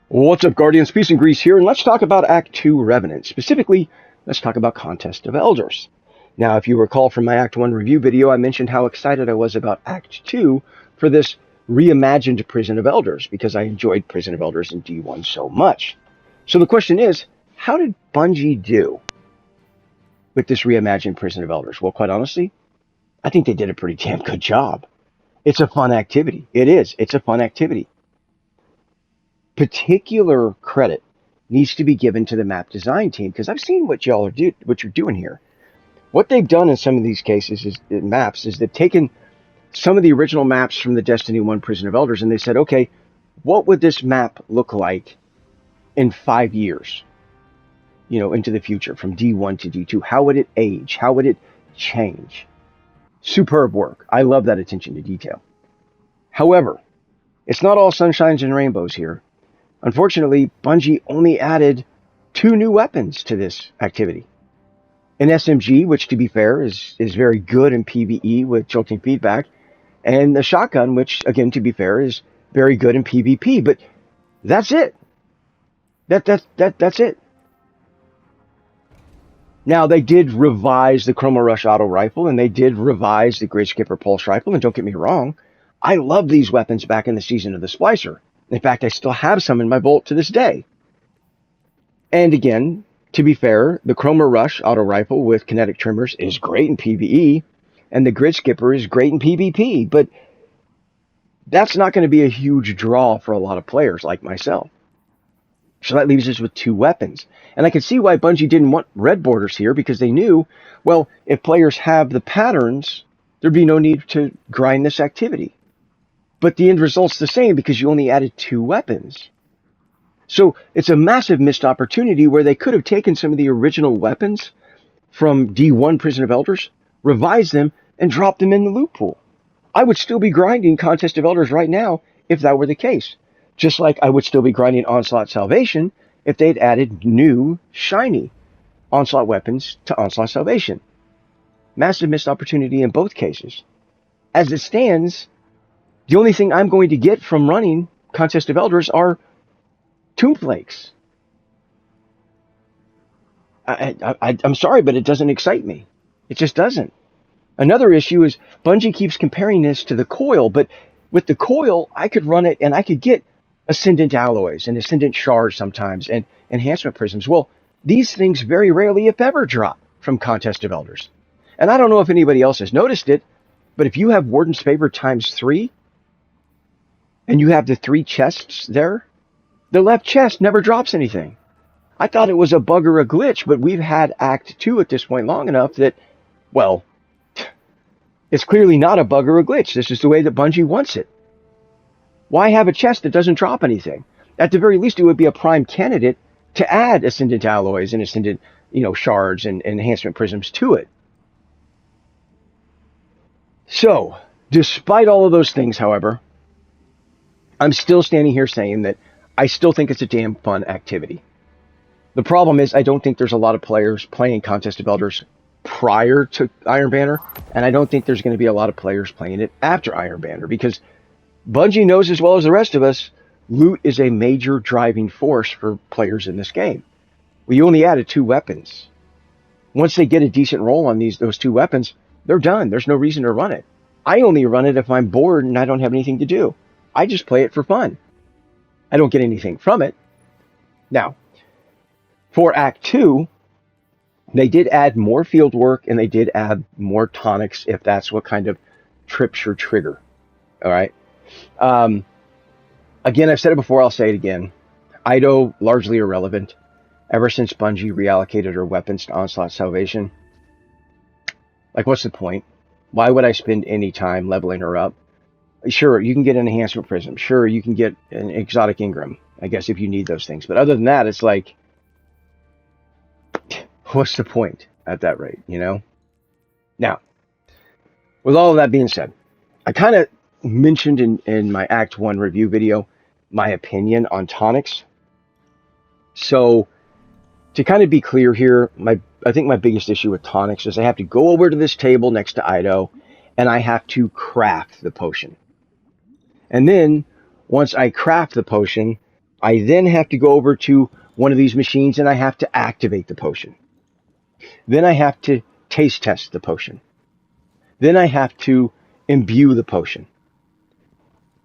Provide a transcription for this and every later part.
What's up, Guardians? Peace and Grease here, and let's talk about Act 2 Revenant. Specifically, let's talk about Contest of Elders. Now, if you recall from my Act 1 review video, I mentioned how excited I was about Act 2 for this reimagined Prison of Elders, because I enjoyed Prison of Elders in D1 so much. So the question is, how did Bungie do with this reimagined Prison of Elders? Well, quite honestly, I think they did a pretty damn good job. It's a fun activity. It is. It's a fun activity. Particular credit needs to be given to the map design team, because I've seen what you're doing here. What they've done in some of these cases is they've taken some of the original maps from the Destiny 1 Prison of Elders and they said, okay, what would this map look like in 5 years, into the future, from D1 to D2? How would it age? How would it change? Superb work. I love that attention to detail. However, it's not all sunshines and rainbows here. Unfortunately, Bungie only added 2 new weapons to this activity. An SMG, which to be fair is very good in PvE with tilting feedback, and the shotgun, which again to be fair is very good in PvP. But that's it. That's it. Now, they did revise the Chroma Rush auto rifle, and they did revise the Grid Skipper pulse rifle, and don't get me wrong, I love these weapons back in the Season of the Splicer. In fact, I still have some in my vault to this day. And again, to be fair, the Chroma Rush auto rifle with kinetic trimmers is great in PvE, and the Grid Skipper is great in PvP, but that's not going to be a huge draw for a lot of players like myself. So that leaves us with 2 weapons. And I can see why Bungie didn't want red borders here, because they knew, well, if players have the patterns, there'd be no need to grind this activity. But the end result's the same because you only added 2 weapons. So it's a massive missed opportunity where they could have taken some of the original weapons from D1 Prison of Elders, revised them, and dropped them in the loot pool. I would still be grinding Contest of Elders right now if that were the case. Just like I would still be grinding Onslaught Salvation if they'd added new, shiny Onslaught weapons to Onslaught Salvation. Massive missed opportunity in both cases. As it stands, the only thing I'm going to get from running Contest of Elders are Tomb Flakes. I'm sorry, but it doesn't excite me. It just doesn't. Another issue is Bungie keeps comparing this to the Coil, but with the Coil, I could run it and I could get Ascendant Alloys and Ascendant Shards sometimes and Enhancement Prisms. Well, these things very rarely, if ever, drop from Contest of Elders. And I don't know if anybody else has noticed it, but if you have Warden's Favor times 3, and you have the 3 chests there, the left chest never drops anything. I thought it was a bug or a glitch, but we've had Act 2 at this point long enough that, well, it's clearly not a bug or a glitch. This is the way that Bungie wants it. Why have a chest that doesn't drop anything? At the very least, it would be a prime candidate to add Ascendant Alloys and Ascendant, Shards and Enhancement Prisms to it. So, despite all of those things, however, I'm still standing here saying that I still think it's a damn fun activity. The problem is I don't think there's a lot of players playing Contest of Elders prior to Iron Banner, and I don't think there's going to be a lot of players playing it after Iron Banner, because Bungie knows as well as the rest of us, loot is a major driving force for players in this game. We only added 2 weapons. Once they get a decent roll on those 2 weapons, they're done. There's no reason to run it. I only run it if I'm bored and I don't have anything to do. I just play it for fun. I don't get anything from it. Now, for Act 2, they did add more field work and they did add more tonics if that's what kind of trips your trigger. All right. Again, I've said it before, I'll say it again. Ido, largely irrelevant. Ever since Bungie reallocated her weapons to Onslaught Salvation. Like, what's the point? Why would I spend any time leveling her up? Sure, you can get an Enhancement Prism. Sure, you can get an Exotic Ingram, I guess, if you need those things. But other than that, it's like, what's the point at that rate, Now, with all of that being said, I kind of mentioned in my Act 1 review video my opinion on tonics. So, to kind of be clear here, I think my biggest issue with tonics is I have to go over to this table next to Ido, and I have to craft the potion. And then, once I craft the potion, I then have to go over to one of these machines and I have to activate the potion. Then I have to taste test the potion. Then I have to imbue the potion.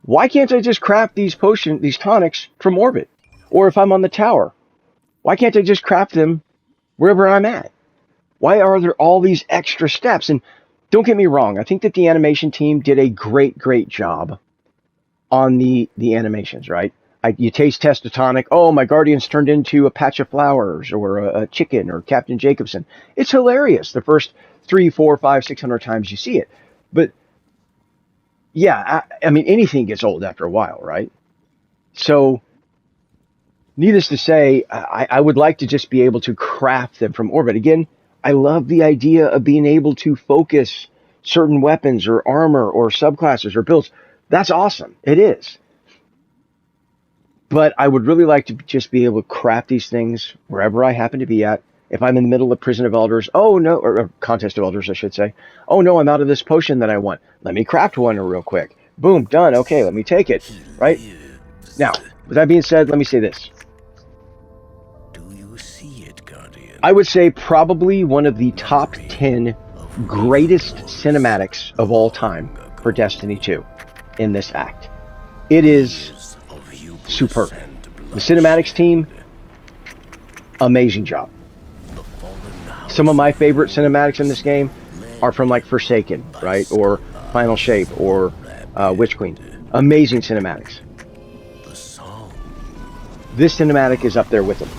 Why can't I just craft these tonics from orbit? Or if I'm on the tower, why can't I just craft them wherever I'm at? Why are there all these extra steps? And don't get me wrong, I think that the animation team did a great job on the animations, right? You taste test a tonic. Oh, my guardian's turned into a patch of flowers or a chicken or Captain Jacobson. It's hilarious the first 3, 4, 5, 600 times you see it. But yeah, I mean, anything gets old after a while, right? So needless to say, I would like to just be able to craft them from orbit. Again, I love the idea of being able to focus certain weapons or armor or subclasses or builds. That's awesome. It is. But I would really like to just be able to craft these things wherever I happen to be at. If I'm in the middle of Prison of Elders, oh no, or Contest of Elders, I should say. Oh no, I'm out of this potion that I want. Let me craft one real quick. Boom, done. Okay, let me take it. Right? Now, with that being said, let me say this. Do you see it, Guardian? I would say probably one of the top 10 greatest cinematics of all time for Destiny 2 in this act. It is superb. The cinematics team, amazing job. Some of my favorite cinematics in this game are from like Forsaken, right? Or Final Shape, or Witch Queen. Amazing cinematics. This cinematic is up there with them.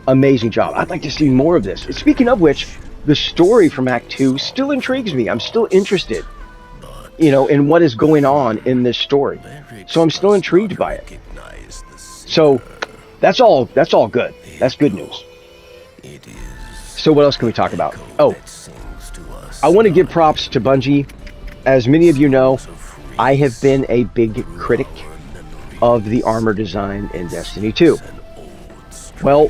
Amazing job. I'd like to see more of this. Speaking of which, the story from Act 2 still intrigues me. I'm still interested, in what is going on in this story. So I'm still intrigued by it. So that's all good. That's good news. So what else can we talk about? Oh, I want to give props to Bungie. As many of you know, I have been a big critic of the armor design in Destiny 2. Well,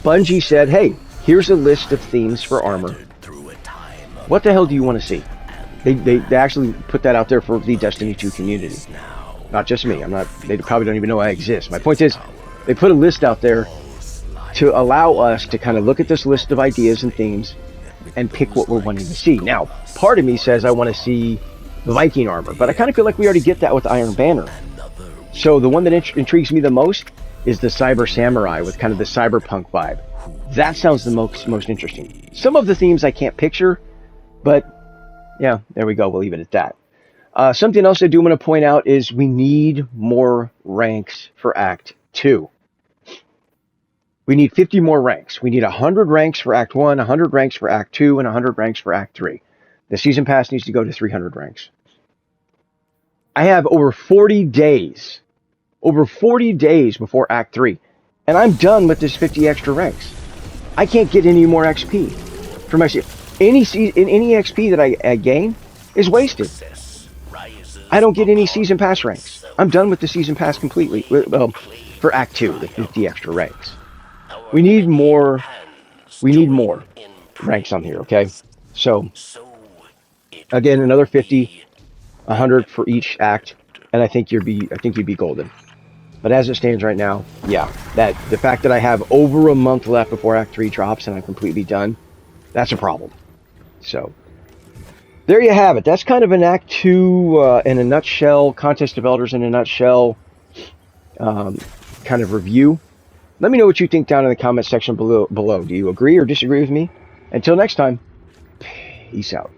Bungie said, hey, here's a list of themes for armor. What the hell do you want to see? They actually put that out there for the Destiny 2 community. Not just me. They probably don't even know I exist. My point is, they put a list out there to allow us to kind of look at this list of ideas and themes and pick what we're wanting to see. Now, part of me says I want to see the Viking armor, but I kind of feel like we already get that with Iron Banner. So the one that intrigues me the most is the Cyber Samurai with kind of the cyberpunk vibe. That sounds the most interesting. Some of the themes I can't picture, but yeah, there we go. We'll leave it at that. Something else I do want to point out is we need more ranks for Act 2. We need 50 more ranks. We need 100 ranks for Act 1, 100 ranks for Act 2, and 100 ranks for Act 3. The Season Pass needs to go to 300 ranks. I have over 40 days before Act 3, and I'm done with this 50 extra ranks. I can't get any more XP for my any XP that I gain is wasted. I don't get any Season Pass ranks. I'm done with the Season Pass completely. Well, for Act 2, the 50 extra ranks. We need more ranks on here, okay? So, again, another 50, 100 for each act, and I think you'd be golden. But as it stands right now, yeah, the fact that I have over a month left before Act 3 drops and I'm completely done, that's a problem. So, there you have it. That's kind of an Act 2 in a nutshell, Contest of Elders in a nutshell kind of review. Let me know what you think down in the comment section below. Do you agree or disagree with me? Until next time, peace out.